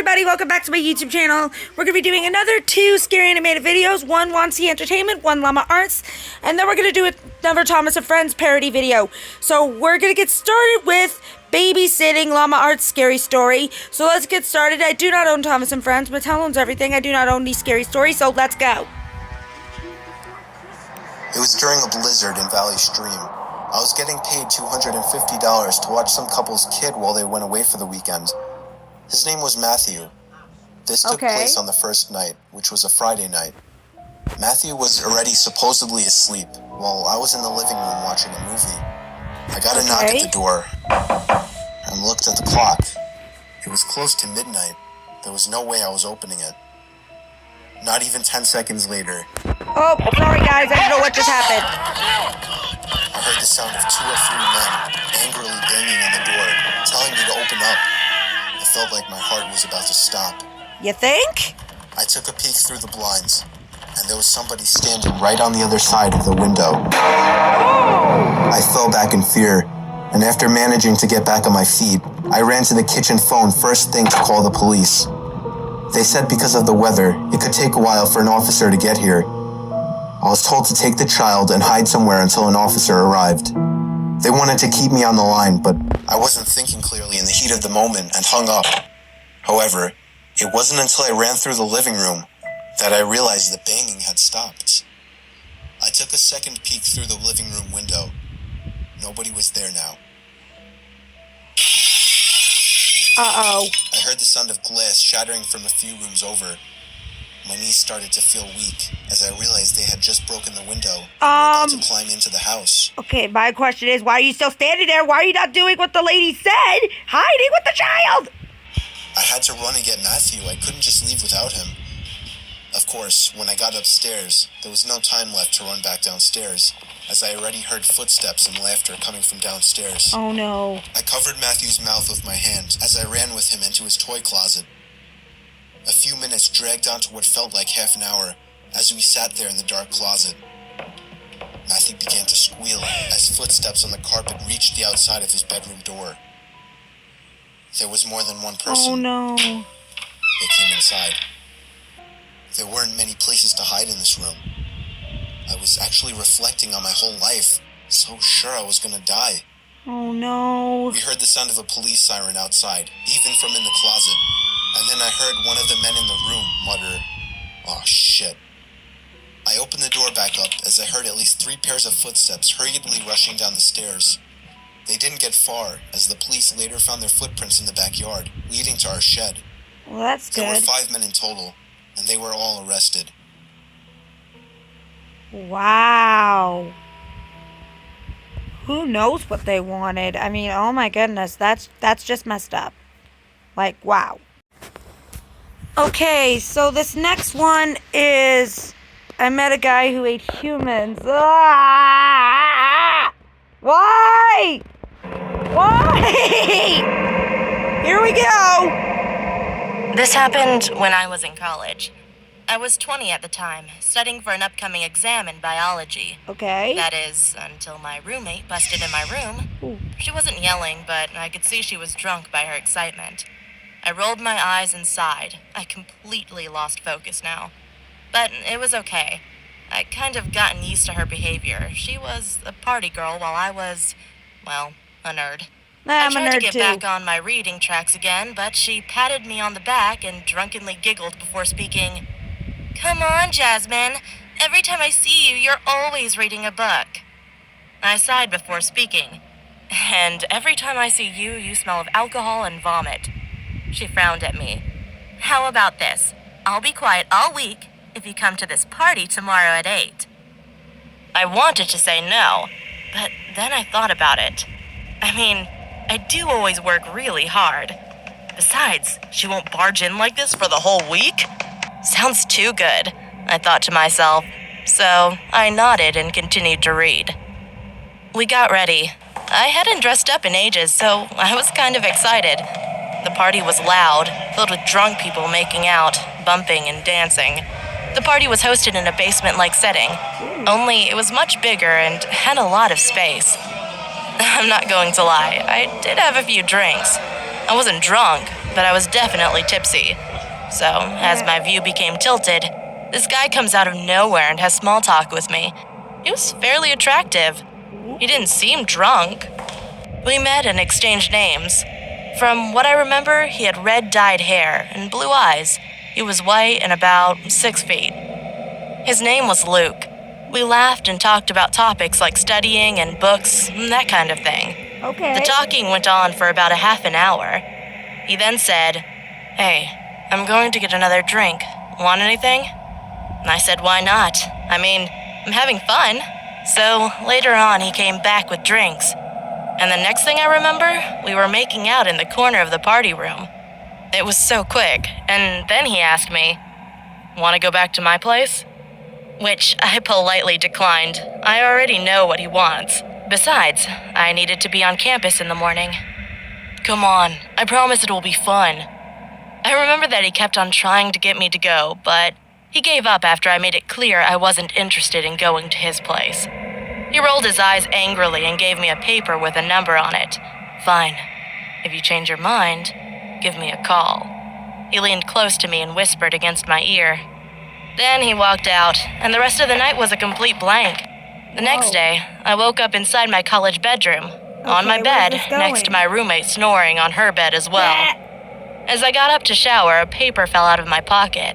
everybody, welcome back to my YouTube channel. We're going to be doing another 2 scary animated videos, one wansee entertainment, one llama arts, and then we're going to do another Thomas and Friends parody video. So we're going to get started with Babysitting Llama Arts Scary Story. So let's get started. I do not own Thomas and Friends. Mattel owns everything. I do not own these scary stories, so let's go. It was during a blizzard in Valley Stream. I was getting paid $250 to watch some couple's kid while they went away for the weekend. His name was Matthew. This took place on the first night, which was a Friday night. Matthew was already supposedly asleep, while I was in the living room watching a movie. I got a knock at the door, and looked at the clock. It was close to midnight. There was no way I was opening it. Not even 10 seconds later. Oh, sorry guys, I don't know what just happened. I heard the sound of 2 or 3 men angrily banging on the door, telling me to open up. I felt like my heart was about to stop. You think? I took a peek through the blinds, and there was somebody standing right on the other side of the window. I fell back in fear, and after managing to get back on my feet, I ran to the kitchen phone first thing to call the police. They said because of the weather, it could take a while for an officer to get here. I was told to take the child and hide somewhere until an officer arrived. They wanted to keep me on the line, but I wasn't thinking clearly in the heat of the moment and hung up. However, it wasn't until I ran through the living room that I realized the banging had stopped. I took a second peek through the living room window. Nobody was there now. Uh-oh. I heard the sound of glass shattering from a few rooms over. My knees started to feel weak as I realized they had just broken the window and were about to climb into the house. Okay, my question is, why are you still standing there? Why are you not doing what the lady said? Hiding with the child! I had to run and get Matthew. I couldn't just leave without him. Of course, when I got upstairs, there was no time left to run back downstairs, as I already heard footsteps and laughter coming from downstairs. Oh no. I covered Matthew's mouth with my hand as I ran with him into his toy closet. A few minutes dragged on to what felt like half an hour as we sat there in the dark closet. Matthew began to squeal as footsteps on the carpet reached the outside of his bedroom door. There was more than one person. Oh no. They came inside. There weren't many places to hide in this room. I was actually reflecting on my whole life, so sure I was gonna die. Oh no. We heard the sound of a police siren outside, even from in the closet. And then I heard one of the men in the room mutter, "Oh shit." I opened the door back up as I heard at least 3 pairs of footsteps hurriedly rushing down the stairs. They didn't get far, as the police later found their footprints in the backyard, leading to our shed. Well, that's good. There were 5 men in total, and they were all arrested. Wow. Who knows what they wanted? I mean, oh my goodness, that's just messed up. Like, wow. Okay, so this next one is, I met a guy who ate humans. Ah! Why? Why? Here we go. This happened when I was in college. I was 20 at the time, studying for an upcoming exam in biology. Okay. That is, until my roommate busted in my room. Ooh. She wasn't yelling, but I could see she was drunk by her excitement. I rolled my eyes and sighed. I completely lost focus now. But it was okay. I'd kind of gotten used to her behavior. She was a party girl while I was, well, a nerd. I tried to get back on my reading tracks again, but she patted me on the back and drunkenly giggled before speaking. "Come on, Jasmine. Every time I see you, you're always reading a book." I sighed before speaking. "And every time I see you, you smell of alcohol and vomit." She frowned at me. "How about this? I'll be quiet all week if you come to this party tomorrow at 8. I wanted to say no, but then I thought about it. I mean, I do always work really hard. Besides, she won't barge in like this for the whole week? Sounds too good, I thought to myself, so I nodded and continued to read. We got ready. I hadn't dressed up in ages, so I was kind of excited. The party was loud, filled with drunk people making out, bumping and dancing. The party was hosted in a basement-like setting, only it was much bigger and had a lot of space. I'm not going to lie, I did have a few drinks. I wasn't drunk, but I was definitely tipsy. So, as my view became tilted, this guy comes out of nowhere and has small talk with me. He was fairly attractive. He didn't seem drunk. We met and exchanged names. From what I remember, he had red-dyed hair and blue eyes. He was white and about 6 feet. His name was Luke. We laughed and talked about topics like studying and books, that kind of thing. Okay. The talking went on for about a half an hour. He then said, "Hey, I'm going to get another drink. Want anything?" And I said, "Why not? I mean, I'm having fun." So later on, he came back with drinks. And the next thing I remember, we were making out in the corner of the party room. It was so quick, and then he asked me, "Want to go back to my place?" Which I politely declined. I already know what he wants. Besides, I needed to be on campus in the morning. "Come on, I promise it will be fun." I remember that he kept on trying to get me to go, but he gave up after I made it clear I wasn't interested in going to his place. He rolled his eyes angrily and gave me a paper with a number on it. "Fine. If you change your mind, give me a call." He leaned close to me and whispered against my ear. Then he walked out, and the rest of the night was a complete blank. The next day, I woke up inside my college bedroom, on my bed, next to my roommate snoring on her bed as well. As I got up to shower, a paper fell out of my pocket.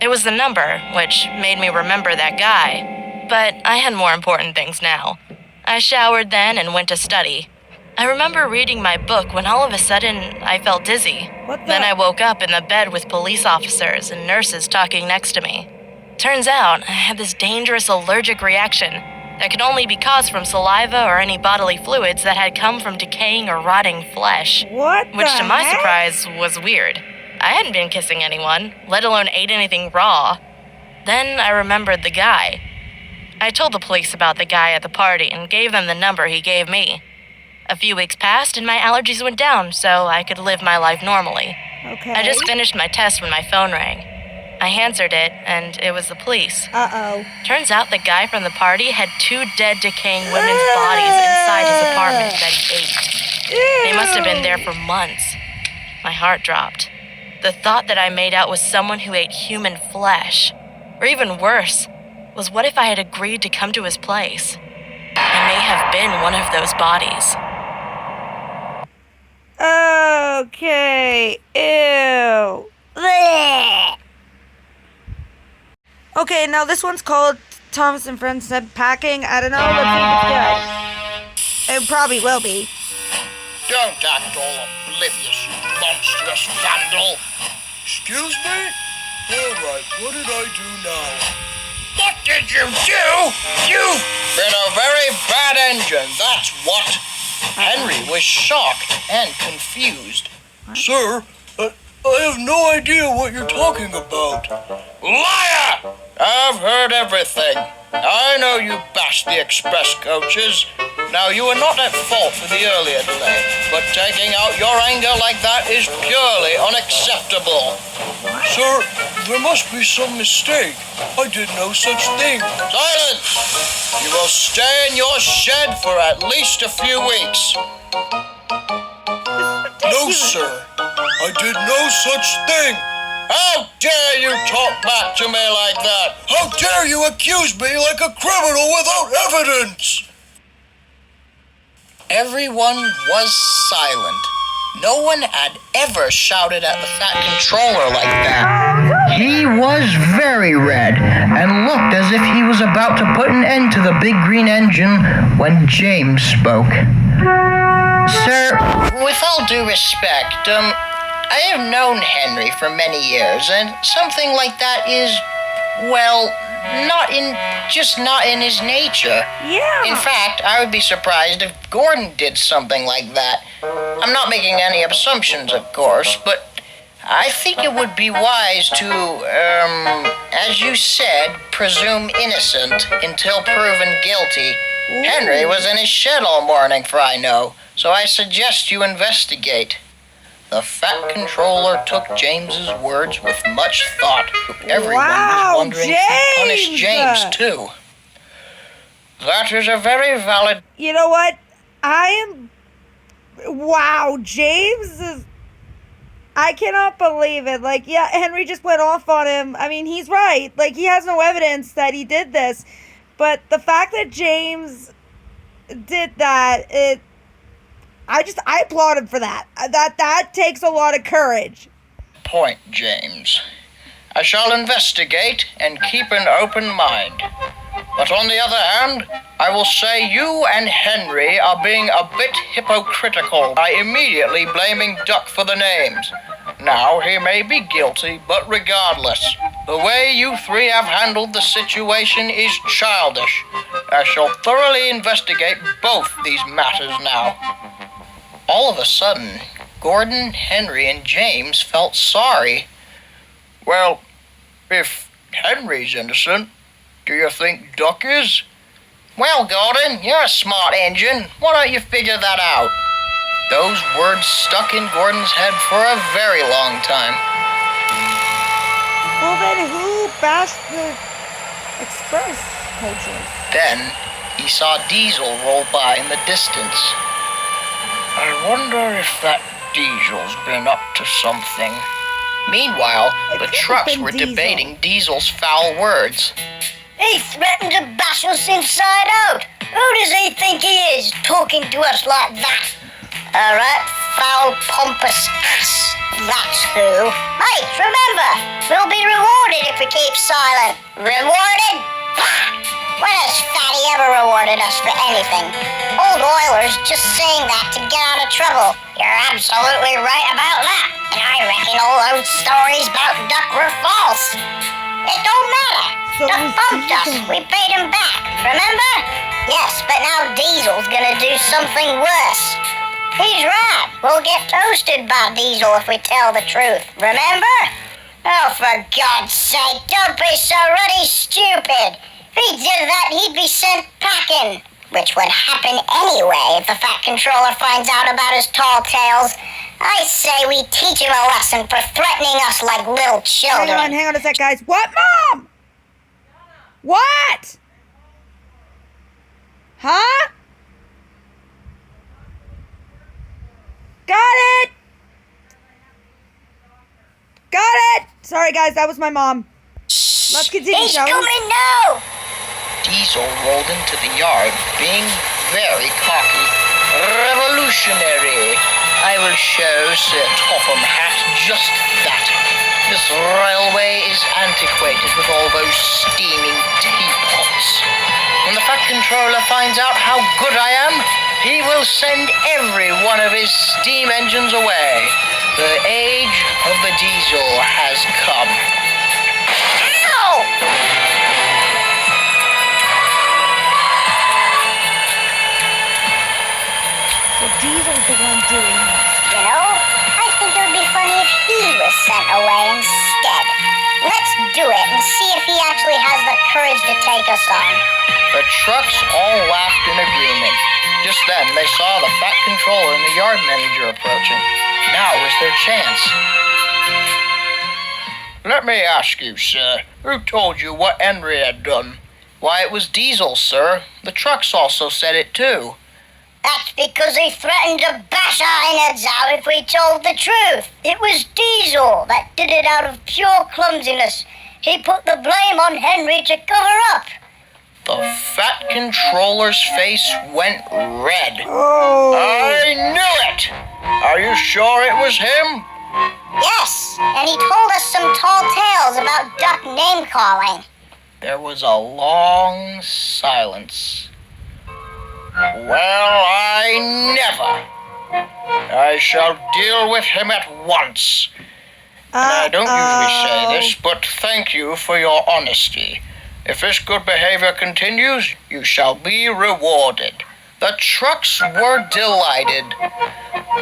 It was the number, which made me remember that guy. But I had more important things now. I showered then and went to study. I remember reading my book when all of a sudden I felt dizzy. Then I woke up in the bed with police officers and nurses talking next to me. Turns out I had this dangerous allergic reaction that could only be caused from saliva or any bodily fluids that had come from decaying or rotting flesh. Which to my surprise was weird. I hadn't been kissing anyone, let alone ate anything raw. Then I remembered the guy. I told the police about the guy at the party and gave them the number he gave me. A few weeks passed and my allergies went down so I could live my life normally. Okay. I just finished my test when my phone rang. I answered it, and it was the police. Uh-oh. Turns out the guy from the party had 2 dead, decaying women's bodies inside his apartment that he ate. They must have been there for months. My heart dropped. The thought that I made out with someone who ate human flesh, or even worse, was what if I had agreed to come to his place? I may have been one of those bodies. Okay. Ew. Blech. Okay, now this one's called Thomas and Friends Said Packing. I don't know. Let's see if it's good. It probably will be. Don't act all oblivious, you monstrous vandal. Excuse me? Alright, what did I do now? What did you do? You've been a very bad engine, that's what. Henry was shocked and confused. Sir, I have no idea what you're talking about. Liar! I've heard everything. I know you bashed the express coaches. Now, you were not at fault for the earlier delay, but taking out your anger like that is purely unacceptable. Sir, there must be some mistake. I did no such thing. Silence! You will stay in your shed for at least a few weeks. No, sir. I did no such thing. How dare you talk back to me like that? How dare you accuse me like a criminal without evidence? Everyone was silent. No one had ever shouted at the fat controller like that. He was very red and looked as if he was about to put an end to the big green engine when James spoke. Sir, with all due respect, I have known Henry for many years, and something like that is, well, not in his nature. Yeah. In fact, I would be surprised if Gordon did something like that. I'm not making any assumptions, of course, but I think it would be wise to, as you said, presume innocent until proven guilty. Ooh. Henry was in his shed all morning, for I know, so I suggest you investigate. The fat controller took James's words with much thought. Everyone was wondering if he punished James, too. That is a very valid... You know what? Wow, James is... I cannot believe it. Like, yeah, Henry just went off on him. I mean, he's right. Like, he has no evidence that he did this. But the fact that James did that, I applaud him for that. That takes a lot of courage. Point, James. I shall investigate and keep an open mind. But on the other hand, I will say you and Henry are being a bit hypocritical by immediately blaming Duck for the names. Now, he may be guilty, but regardless, the way you three have handled the situation is childish. I shall thoroughly investigate both these matters now. All of a sudden, Gordon, Henry, and James felt sorry. Well, if Henry's innocent, do you think Duck is? Well, Gordon, you're a smart engine. Why don't you figure that out? Those words stuck in Gordon's head for a very long time. Well, then who bashed the express coaches? Then he saw Diesel roll by in the distance. I wonder if that Diesel's been up to something. Meanwhile, the trucks were debating Diesel's foul words. He threatened to bash us inside out. Who does he think he is, talking to us like that? Alright, foul, pompous ass. That's who. Hey, remember, we'll be rewarded if we keep silent. Rewarded? Bah! When has Fatty ever rewarded us for anything? Old Oiler's just saying that to get out of trouble. You're absolutely right about that. And I reckon all those stories about Duck were false. It don't matter. So Duck bumped us. We paid him back. Remember? Yes, but now Diesel's gonna do something worse. He's right. We'll get toasted by Diesel if we tell the truth. Remember? Oh, for God's sake, don't be so ruddy stupid. If he did that, he'd be sent packing. Which would happen anyway if the Fat Controller finds out about his tall tales. I say we teach him a lesson for threatening us like little children. Hang on a sec, guys. What, Mom? What? Huh? Got it! Got it! Sorry, guys, that was my mom. Let's continue, He's shall we? coming now! Diesel rolled into the yard, being very cocky. Revolutionary! I will show Sir Topham Hatt just that. This railway is antiquated with all those steaming teapots. When the Fat Controller finds out how good I am, he will send every one of his steam engines away. The age of the diesel has come. Ow! So Diesel's the one doing this. You know, I think it would be funny if he was sent away instead. Let's do it and see if he actually has the courage to take us on. The trucks all laughed in agreement. Just then, they saw the Fat Controller and the yard manager approaching. Now was their chance. Let me ask you, sir, who told you what Henry had done? Why, it was Diesel, sir. The trucks also said it, too. That's because he threatened to bash our innards out if we told the truth. It was Diesel that did it out of pure clumsiness. He put the blame on Henry to cover up. The Fat Controller's face went red. Oh. I knew it! Are you sure it was him? Yes, and he told us some tall tales about Duck name-calling. There was a long silence. Well, I never. I shall deal with him at once. And I don't usually say this, but thank you for your honesty. If this good behavior continues, you shall be rewarded. The trucks were delighted.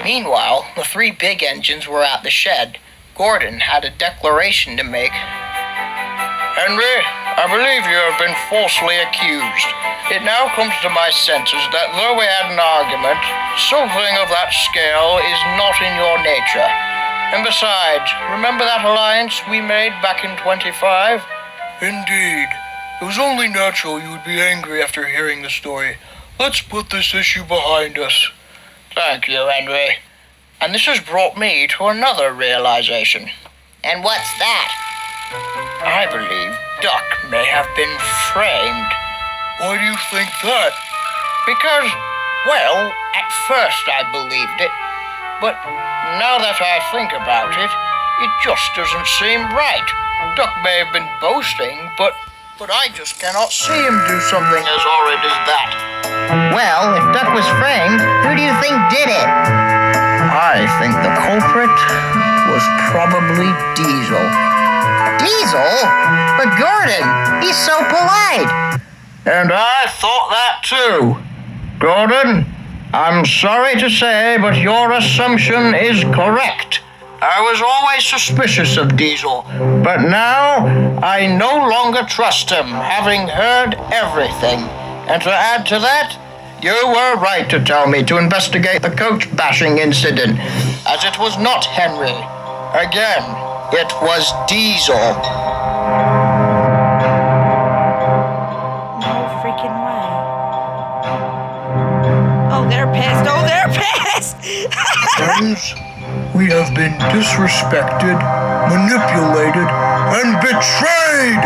Meanwhile, the three big engines were at the shed. Gordon had a declaration to make. Henry, I believe you have been falsely accused. It now comes to my senses that though we had an argument, something of that scale is not in your nature. And besides, remember that alliance we made back in 25? Indeed. It was only natural you would be angry after hearing the story. Let's put this issue behind us. Thank you, Henry. And this has brought me to another realization. And what's that? I believe Duck may have been framed. Why do you think that? Because, well, at first I believed it, but now that I think about it, it just doesn't seem right. Duck may have been boasting, but I just cannot see him do something as horrid as that. Well, if Duck was framed, who do you think did it? I think the culprit was probably Diesel. Diesel? But Gordon, he's so polite. And I thought that too. Gordon, I'm sorry to say, but your assumption is correct. I was always suspicious of Diesel, but now I no longer trust him, having heard everything. And to add to that, you were right to tell me to investigate the coach bashing incident, as it was not Henry. Again, it was Diesel. No freaking way. Oh, they're pissed. Oh, they're pissed. Friends, we have been disrespected, manipulated, and betrayed!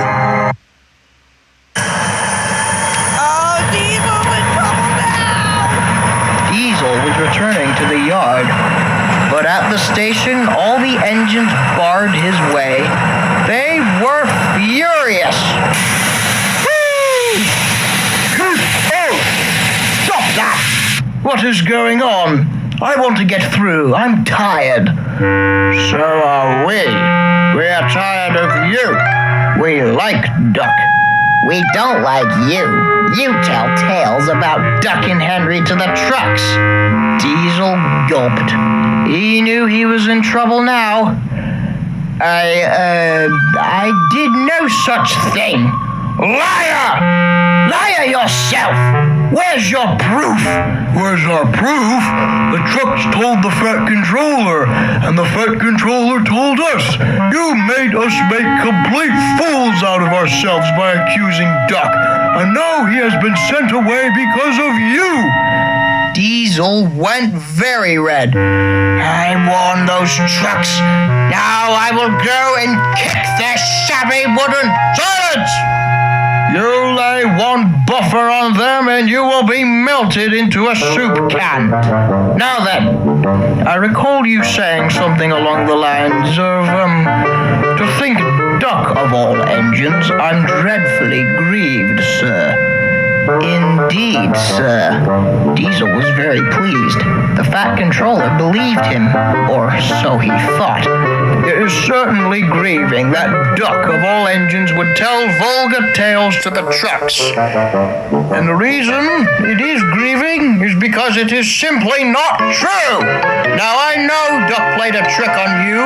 Oh, Diesel's in trouble now. Diesel was returning to the yard, but at the station, all the engines barred his way. They were furious. Oh! Stop that! What is going on? I want to get through. I'm tired. So are we. We are tired of you. We like Duck. We don't like you. You tell tales about Duck and Henry to the trucks. Diesel gulped. He knew he was in trouble now. I did no such thing. Liar! Liar yourself! Where's your proof? Where's our proof? The trucks told the Fat Controller, and the Fat Controller told us. You made us make complete fools out of ourselves by accusing Duck, and now he has been sent away because of you. Diesel went very red. I warned those trucks. Now I will go and kick their shabby wooden... Silence! You lay one buffer on them and you will be melted into a soup can. Now then, I recall you saying something along the lines of, to think Duck of all engines, I'm dreadfully grieved, sir. Indeed, sir. Diesel was very pleased. The Fat Controller believed him, or so he thought. It is certainly grieving that Duck of all engines would tell vulgar tales to the trucks. And the reason it is grieving is because it is simply not true. Now I know Duck played a trick on you,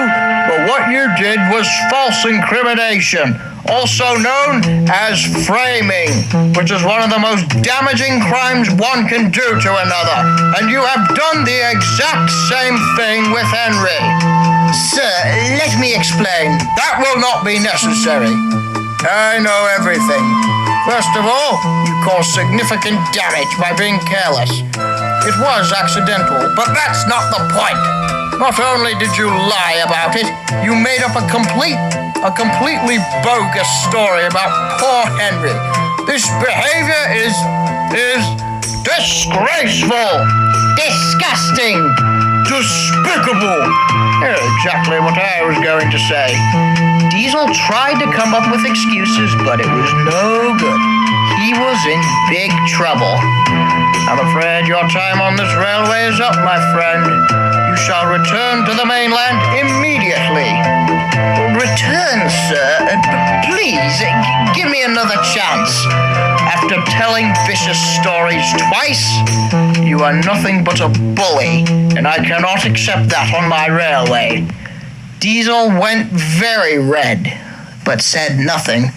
but what you did was false incrimination, also known as framing, which is one of the most damaging crimes one can do to another. And you have done the exact same thing with Henry. Sir, let me explain. That will not be necessary. I know everything. First of all, you caused significant damage by being careless. It was accidental, but that's not the point. Not only did you lie about it, you made up a completely bogus story about poor Henry. This behavior is disgraceful, disgusting, despicable. Exactly what I was going to say. Diesel tried to come up with excuses, but it was no good. He was in big trouble. I'm afraid your time on this railway is up, my friend. You shall return to the mainland immediately. Return, sir? Please, give me another chance. After telling vicious stories twice, you are nothing but a bully, and I cannot accept that on my railway. Diesel went very red, but said nothing.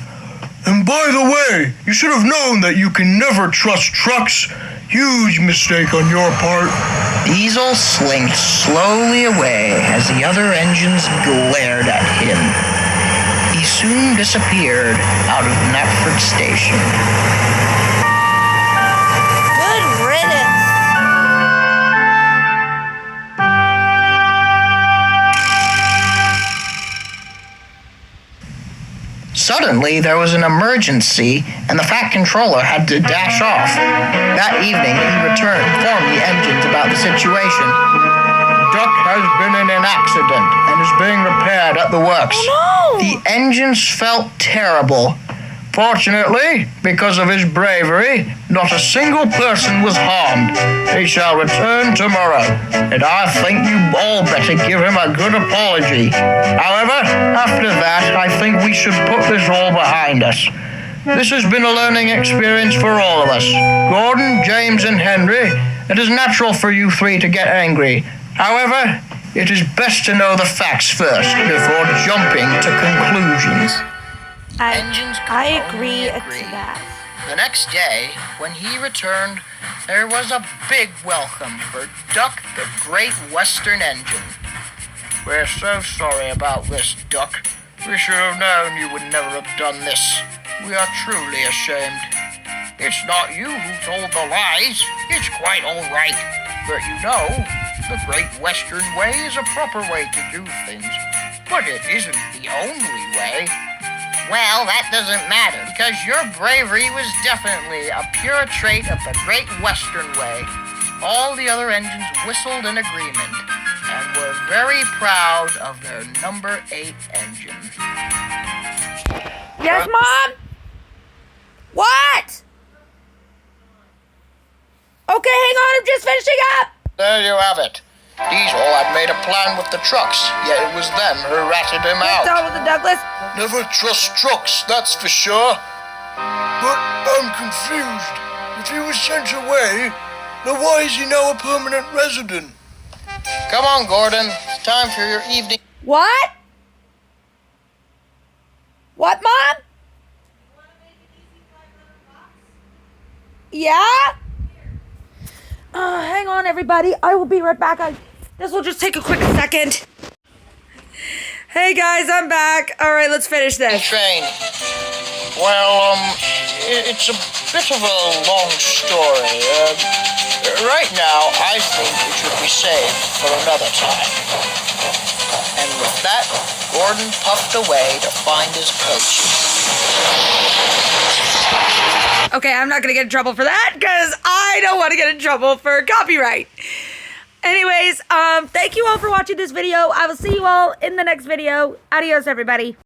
And by the way, you should have known that you can never trust trucks. Huge mistake on your part. Diesel slinked slowly away as the other engines glared at him. He soon disappeared out of Knapford Station. Good riddance. Suddenly, there was an emergency, and the Fat Controller had to dash off. That evening, he returned, informed the engines about the situation. Duck has been in an accident and is being repaired at the works. Oh, no! The engines felt terrible. Fortunately, because of his bravery, not a single person was harmed. He shall return tomorrow, and I think you all better give him a good apology. However, after that, I think we should put this all behind us. This has been a learning experience for all of us. Gordon, James, and Henry, it is natural for you three to get angry. However, it is best to know the facts first before jumping to conclusions. I agree to that. The next day, when he returned, there was a big welcome for Duck, the Great Western Engine. We're so sorry about this, Duck. We should have known you would never have done this. We are truly ashamed. It's not you who told the lies. It's quite all right. But you know, the Great Western Way is a proper way to do things. But it isn't the only way. Well, that doesn't matter. Because your bravery was definitely a pure trait of the Great Western Way. All the other engines whistled in agreement and were very proud of their number 8 engine. Yes, Mom? What? Okay, hang on, I'm just finishing up. There you have it. Diesel had made a plan with the trucks, yet it was them who ratted him Let's out. start with the Douglas. Never trust trucks, that's for sure. But I'm confused. If he was sent away, then why is he now a permanent resident? Come on, Gordon. It's time for your evening. What? What, Mom? Yeah? Hang on, everybody. I will be right back. This will just take a quick second. Hey, guys, I'm back. All right, let's finish this. Train. Well, it's a bit of a long story. Right now, I think it should be saved for another time. And with that, Gordon puffed away to find his coach. Okay, I'm not going to get in trouble for that because I don't want to get in trouble for copyright. Anyways, thank you all for watching this video. I will see you all in the next video. Adios, everybody.